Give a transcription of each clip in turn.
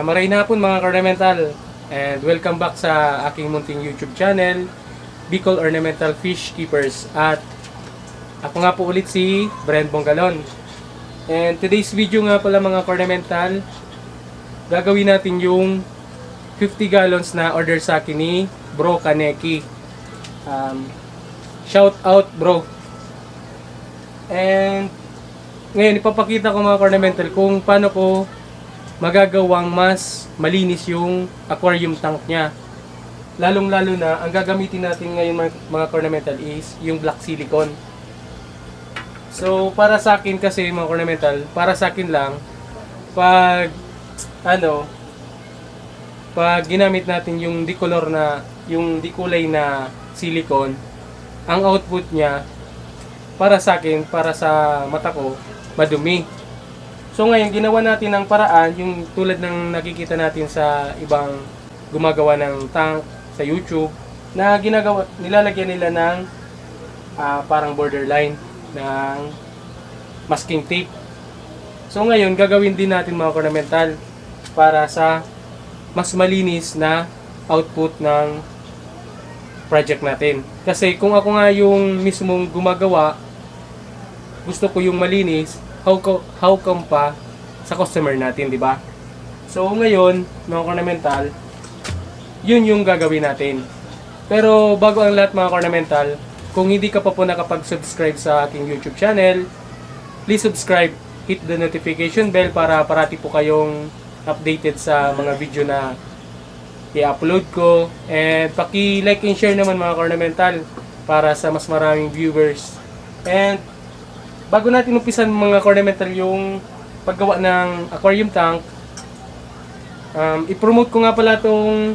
Maray na hapon mga Ornamental, and welcome back sa aking munting YouTube channel, BICOL Ornamental Fish Keepers. At ako nga po ulit si Brent Bonggalon. And today's video nga pala mga Ornamental, gagawin natin yung 50 gallons na order sa akin ni Bro Kaneki. Shout out bro. And ngayon ipapakita ko mga Ornamental kung paano ko magagawang mas malinis yung aquarium tank niya. Lalong-lalo na, ang gagamitin natin ngayon mga Ornamental is yung black silicone. So, para sa akin kasi mga Ornamental, para sa akin lang, pag ginamit natin yung decolor na, yung dekulay na silicone, ang output niya, para sa akin, para sa mata ko, madumi. So ngayon, ginawa natin ng paraan, yung tulad ng nakikita natin sa ibang gumagawa ng tank sa YouTube, na nilalagyan nila ng parang borderline ng masking tape. So ngayon, gagawin din natin mga Ornamental para sa mas malinis na output ng project natin. Kasi kung ako nga yung mismong gumagawa, gusto ko yung malinis, how come pa sa customer natin, di ba? So ngayon, mga Ornamental, yun yung gagawin natin. Pero bago ang lahat mga Ornamental, kung hindi ka pa po nakapag-subscribe sa aking YouTube channel, please subscribe, hit the notification bell para parati po kayong updated sa mga video na i-upload ko. And paki-like and share naman mga Ornamental para sa mas maraming viewers. And bago natin umpisan mga Ornamental yung paggawa ng aquarium tank, i-promote ko nga pala itong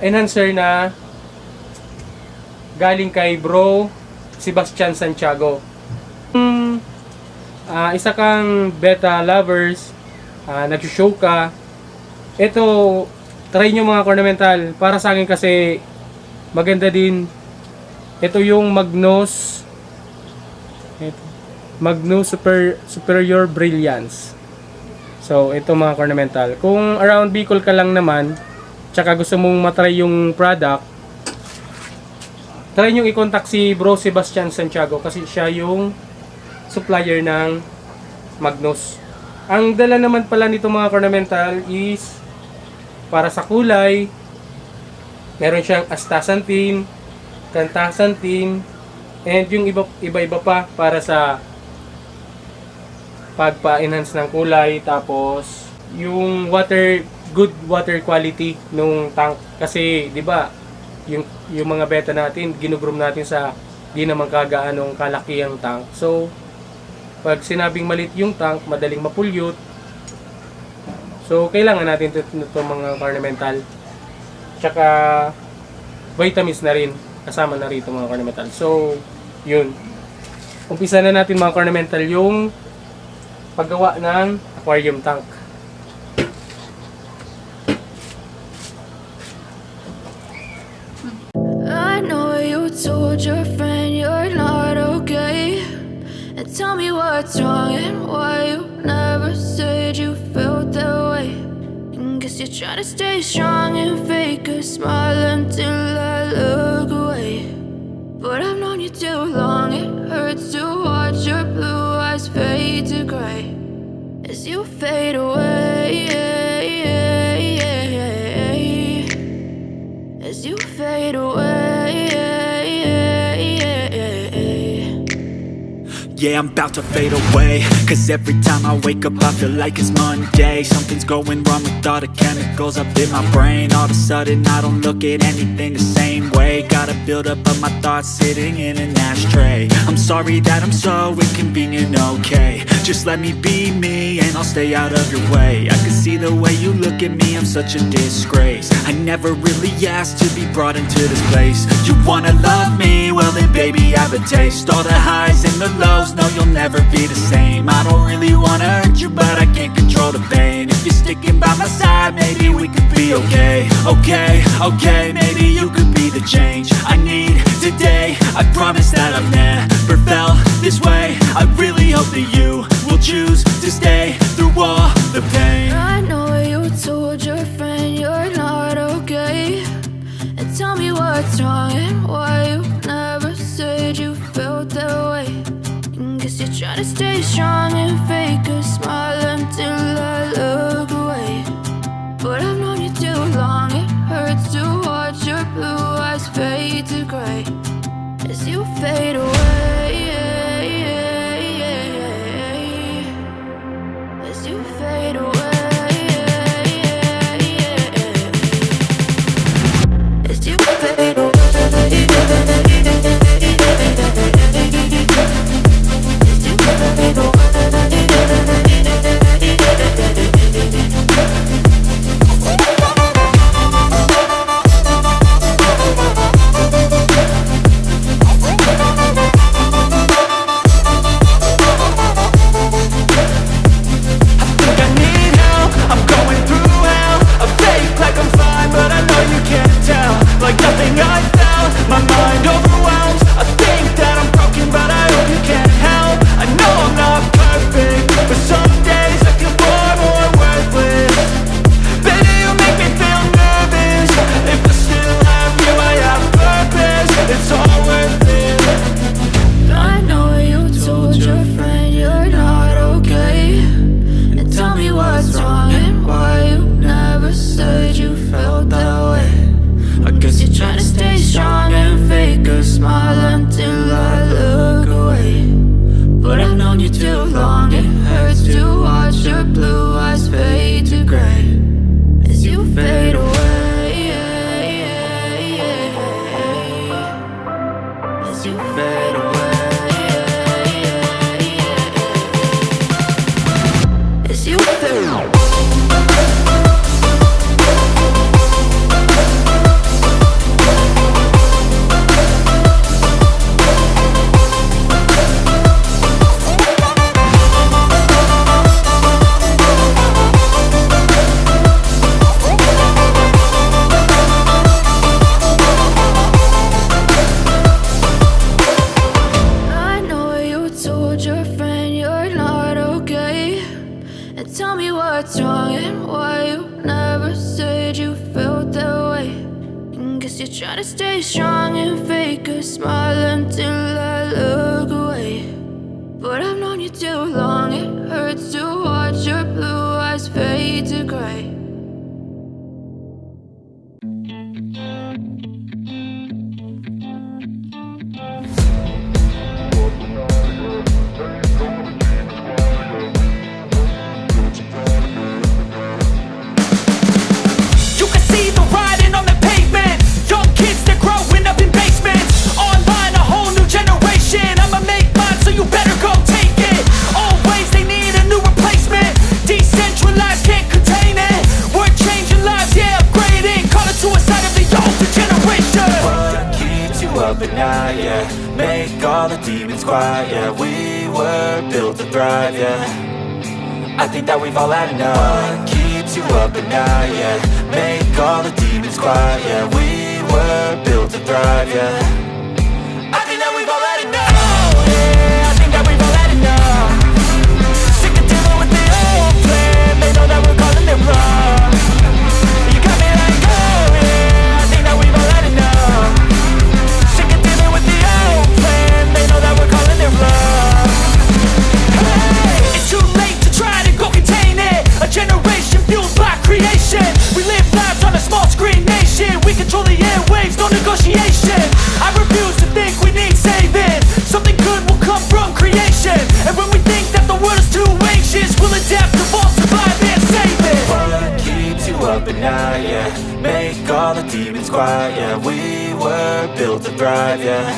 enhancer na galing kay Bro Sebastian Santiago. Isa kang beta lovers, nag-show ka, ito try nyo mga Ornamental. Para sa akin kasi maganda din ito yung Magnus Superior Brilliance. So ito mga Ornamental, kung around BICOL ka lang naman tsaka gusto mong matry yung product, try nyo i-contact si Bro Sebastian Santiago kasi siya yung supplier ng Magnus. Ang dala naman pala nito mga Ornamental is para sa kulay, meron siyang astaxanthin, canthaxanthin, and yung iba-iba pa para sa pagpa-enhance ng kulay. Tapos yung good water quality nung tank kasi 'di ba yung mga beta natin ginugroom natin sa di naman kagaanong kalaki ang tank. So pag sinabing maliit yung tank, madaling mapulyot. So kailangan natin ito mga Ornamental. Tsaka vitamins na rin kasama na rito mga Ornamental. So yun, umpisa na natin mga Ornamental yung paggawa ng aquarium tank. I know you told your friend you're not okay, and tell me what's wrong and why you never said you felt that way. And guess you're trying to stay strong and fake a smile until I look away. But I've known you too long, it hurts to watch your blue eyes fade to gray as you fade away, as you fade away. Yeah, I'm about to fade away, cause every time I wake up I feel like it's Monday. Something's going wrong with all the chemicals up in my brain. All of a sudden I don't look at anything the same way. Gotta build up of my thoughts sitting in an ashtray. I'm sorry that I'm so inconvenient, okay. Just let me be me and I'll stay out of your way. I can see the way you look at me, I'm such a disgrace. I never really asked to be brought into this place. You wanna love me? Well then baby I have a taste. All the highs and the lows, no you'll never be the same. I don't really wanna hurt you but I can't control the pain. If you're sticking by my side, maybe we could be okay. Okay, maybe you could be the change I need today. I promise that I've never felt this way. I really hope that you will choose to stay through all the pain. I know you stay strong and fake a smile until I look away. But I've known you too long, it hurts to watch your blue eyes fade to gray as you fade away. As you fade away. As you fade away. Try to stay strong and fake a smile until I look away. But I've known you too long, it hurts to watch your blue eyes fade to gray. Make all the demons quiet, yeah. We were built to thrive, yeah. I think that we've all had enough. What keeps you up at night, yeah. Make all the demons quiet, yeah. We were built to thrive, yeah. I think that we've all had enough, yeah. I think that we've all had enough. Sick of dealing with the old plan. They know that we're calling it wrong. You got me like, oh yeah. I think that we've all had enough. They know that we're calling it love. Hey, it's too late to try to go contain it. A generation fueled by creation. We live lives on a small screen nation. We control the airwaves, no negotiation. I refuse to think we need saving. Something good will come from creation. And when we think that the world is too anxious, we'll adapt, evolve, survive and save it. What keeps you up at night, yeah. Make all the demons quiet, yeah. We were built to thrive, yeah.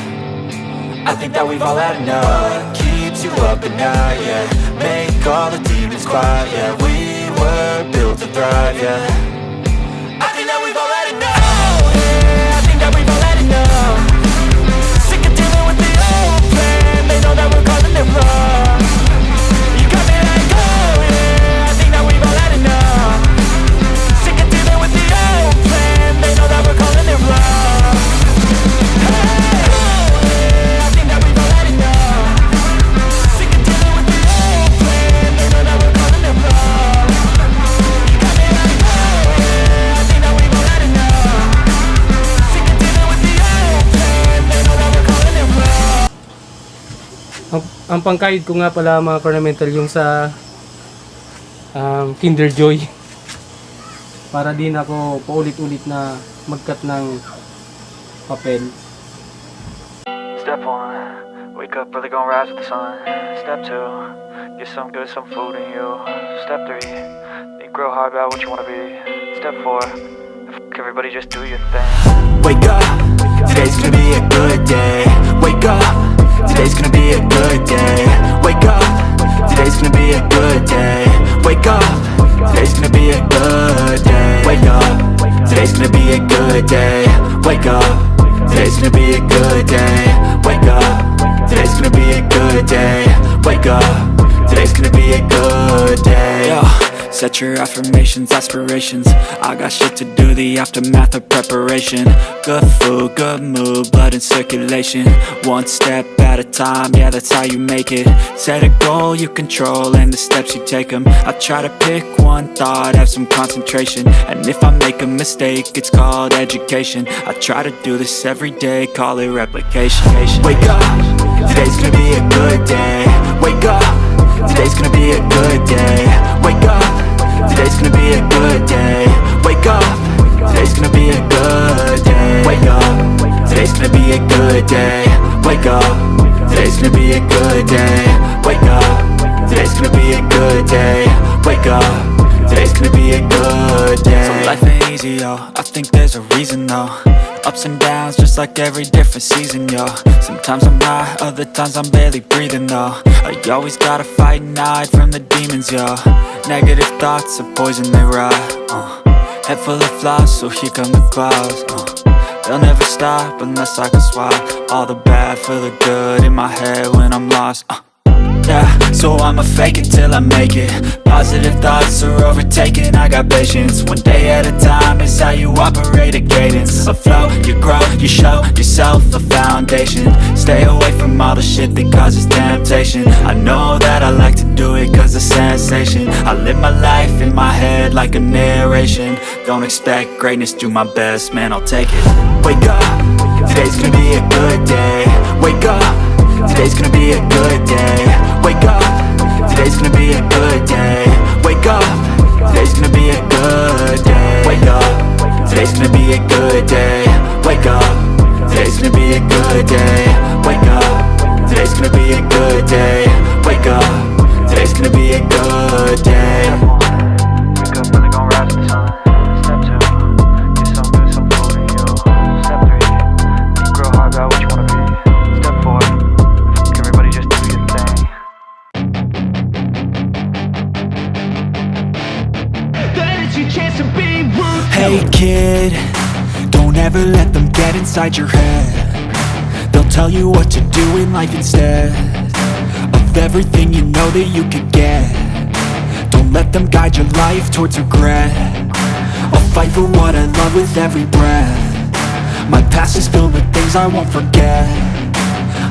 I think that we've all had enough. What keeps you up at night, yeah. Make all the demons quiet, yeah. We were built to thrive, yeah. I think that we've all had enough, yeah. I think that we've all had enough. Sick of dealing with the old plan. They know that we're calling it wrong. You got me like, oh yeah. I think that we've all had enough. Sick of dealing with the old plan. They know that we're calling it wrong. Ang pangkayod ko nga pala mga ornamental yung sa Kinder Joy. Para din ako paulit-ulit na mag-cut ng papel. Step 1, wake up early, gonna rise with the sun. Step 2, get some good, some food in you. Step 3, think real hard about what you wanna be. Step 4, everybody just do your thing. Wake up, today's gonna be a good day. Wake up, today's gonna be a good day. Wake up, today's gonna be a good day. Wake up, today's gonna be a good day. Wake up, today's gonna be a good day. Wake up, today's gonna be a good day. Wake up, today's gonna be a good day. Wake up, today's gonna be a good day. Yo. Set your affirmations, aspirations. I got shit to do, the aftermath of preparation. Good food, good mood, blood in circulation. One step at a time, yeah, that's how you make it. Set a goal you control and the steps you take them. I try to pick one thought, have some concentration. And if I make a mistake, it's called education. I try to do this every day, call it replication. Wake up, today's gonna be a good day. Wake up, today's gonna be a good day. Wake up, today's gonna be a good day. Wake up, today's gonna be a good day. Wake up, today's gonna be a good day. Wake up, today's gonna be a good day. Wake up, today's gonna be a good day. Wake up, today's gonna be a good day. So life ain't easy, yo, I think there's a reason though. Ups and downs, just like every different season, yo. Sometimes I'm high, other times I'm barely breathing, though. I always gotta fight and hide from the demons, yo. Negative thoughts are poison, they rot. Head full of flies, so here come the clouds. They'll never stop unless I can swap all the bad for the good in my head when I'm lost. Yeah, so I'ma fake it till I make it. Positive thoughts are overtaken, I got patience. One day at a time is how you operate a cadence. A flow, you grow, you show yourself a foundation. Stay away from all the shit that causes temptation. I know that I like to do it cause it's sensation. I live my life in my head like a narration. Don't expect greatness, do my best, man, I'll take it. Wake up, today's gonna be a good day. Wake up, today's gonna be a good day. Wake up, today's gonna be a good day. Wake up, today's gonna be a good day. Wake up, today's gonna be a good day. Wake up, today's gonna be a good day. Wake up, today's gonna be a good day. Wake up, today's gonna be a good day. Wake up early, gonna rise with the sun. Step 2, get some good, some food in you. Step 3, think real hard about what you wanna be. Step 4, everybody just do your thing. Hey kid, don't ever let them get inside your head. They'll tell you what to do in life instead of everything you know that you could get. Don't let them guide your life towards regret. I'll fight for what I love with every breath. My past is filled with things I won't forget.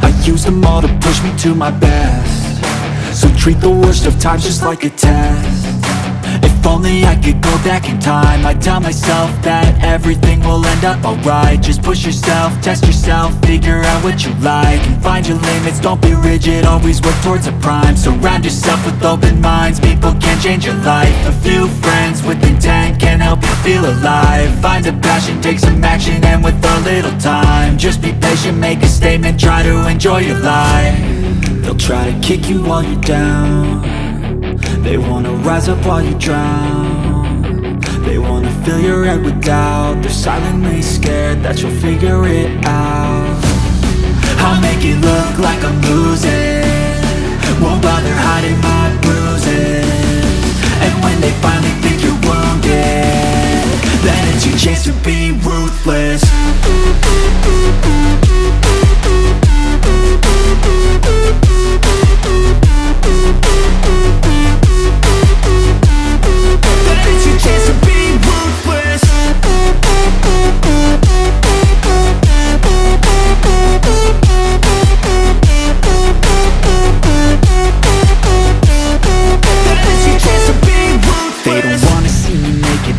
I use them all to push me to my best. So treat the worst of times just like a test. If only I could go back in time, I'd tell myself that everything will end up alright. Just push yourself, test yourself, figure out what you like, and find your limits, don't be rigid, always work towards a prime. Surround yourself with open minds, people can change your life. A few friends with intent can help you feel alive. Find a passion, take some action, and with a little time, just be patient, make a statement, try to enjoy your life. They'll try to kick you while you're down. They wanna rise up while you drown. They wanna fill your head with doubt. They're silently scared that you'll figure it out. I'll make it look like I'm losing, won't bother hiding my bruises. And when they finally think you're wounded, then it's your chance to be ruthless.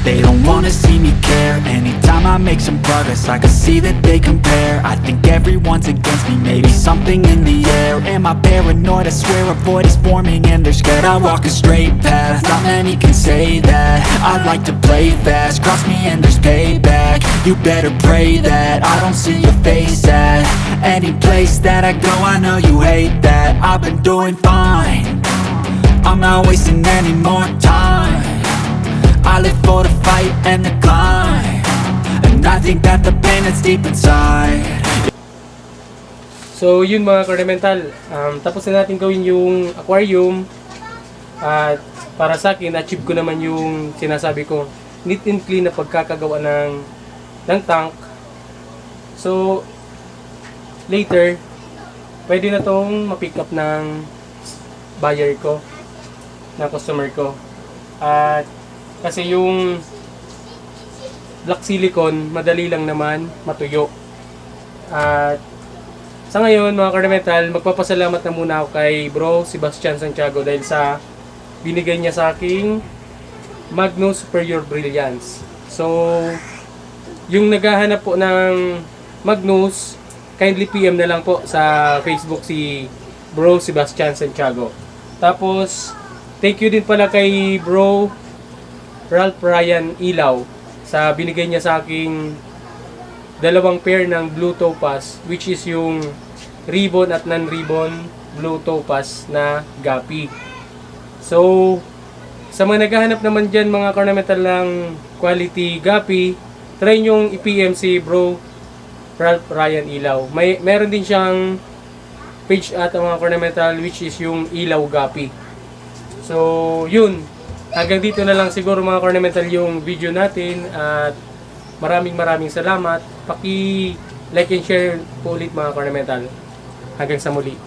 They don't wanna see me care. Anytime I make some progress, I can see that they compare. I think everyone's against me, maybe something in the air. Am I paranoid? I swear a void is forming and they're scared. I walk a straight path, not many can say that. I like to play fast, cross me and there's payback. You better pray that I don't see your face at any place that I go. I know you hate that. I've been doing fine, I'm not wasting any more time. I live for the fight and the climb, and I think that the pain that's deep inside. So yun mga ka-ornamental, tapos na natin gawin yung aquarium. At para sa akin, achieve ko naman yung sinasabi ko, neat and clean na pagkakagawa ng tank. So later, pwede na tong ma-pick up ng buyer ko, ng customer ko. At kasi yung black silicone, madali lang naman matuyo. At sa ngayon mga ka-ornamental, magpapasalamat na muna ako kay Bro Sebastian Santiago dahil sa binigay niya sa aking Magnus Superior Brilliance. So yung naghahanap po ng Magnus, kindly PM na lang po sa Facebook si Bro Sebastian Santiago. Tapos thank you din pala kay Bro Ralph Ryan Ilaw sa binigay niya sa aking dalawang pair ng blue topaz, which is yung ribbon at non-ribbon blue topaz na gapi. So sa mga naghahanap naman dyan mga ka-ornamental ng quality gapi, try nyong i-PM si Bro Ralph Ryan Ilaw. Meron din siyang page at mga ka-ornamental, which is yung Ilaw Gapi. So yun, hanggang dito na lang siguro mga ka-ornamental yung video natin. At maraming salamat. Paki-like and share po ulit mga ka-ornamental. Hanggang sa muli.